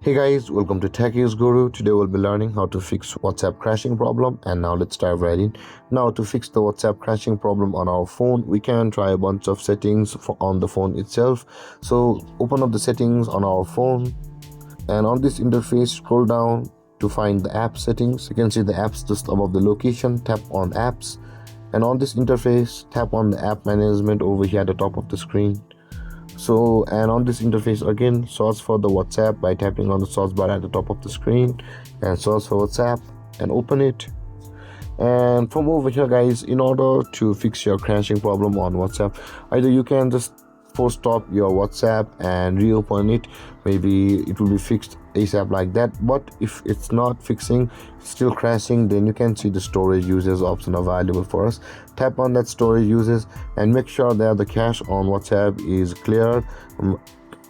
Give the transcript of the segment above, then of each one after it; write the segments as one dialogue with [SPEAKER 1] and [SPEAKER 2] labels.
[SPEAKER 1] Hey guys, welcome to Tech is Guru. Today we'll be learning how to fix WhatsApp crashing problem, and now let's dive right in. Now to fix the WhatsApp crashing problem on our phone, we can try a bunch of settings on the phone itself. So open up the settings on our phone, and on this interface scroll down to find the app settings. You can see the apps just above the location. Tap on apps, and on this interface tap on the app management over here at the top of the screen. And on this interface again, search for the WhatsApp by tapping on the search bar at the top of the screen and search for WhatsApp and open it. And from over here guys, in order to fix your crashing problem on WhatsApp, either you can just force stop your WhatsApp and reopen it. Maybe it will be fixed ASAP like that. But if it's not fixing, still crashing, then you can see the storage uses option available for us. Tap on that storage uses and make sure that the cache on WhatsApp is cleared.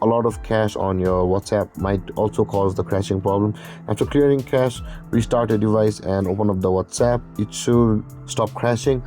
[SPEAKER 1] A lot of cache on your WhatsApp might also cause the crashing problem. After clearing cache, restart your device and open up the WhatsApp. It should stop crashing.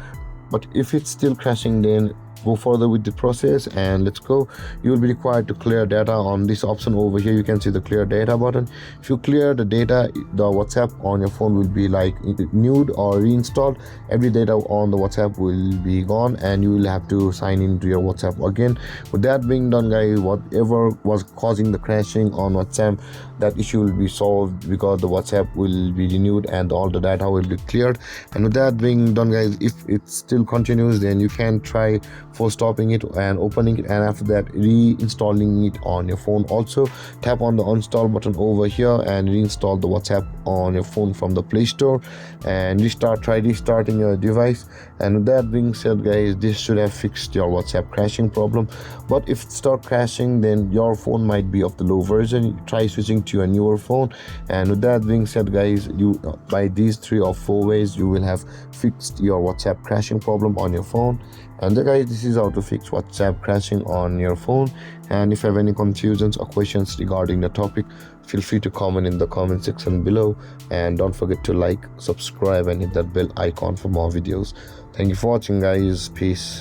[SPEAKER 1] But if it's still crashing, then go further with the process and let's go. You will be required to clear data. On this option over here, you can see the clear data button. If you clear the data, the WhatsApp on your phone will be like renewed or reinstalled. Every data on the WhatsApp will be gone and you will have to sign into your WhatsApp again. With that being done guys, whatever was causing the crashing on WhatsApp, that issue will be solved because the WhatsApp will be renewed and all the data will be cleared. And with that being done guys, if it still continues, then you can try for stopping it and opening it, and after that reinstalling it on your phone. Also tap on the uninstall button over here and reinstall the WhatsApp on your phone from the Play Store and try restarting your device. And with that being said guys, this should have fixed your WhatsApp crashing problem. But if it starts crashing, then your phone might be of the low version. Try switching to a newer phone. And with that being said guys, you by these 3 or 4 ways you will have fixed your WhatsApp crashing problem on your phone. And guys, this is how to fix WhatsApp crashing on your phone. And if you have any confusions or questions regarding the topic, feel free to comment in the comment section below, and don't forget to like, subscribe and hit that bell icon for more videos. Thank you for watching guys. Peace.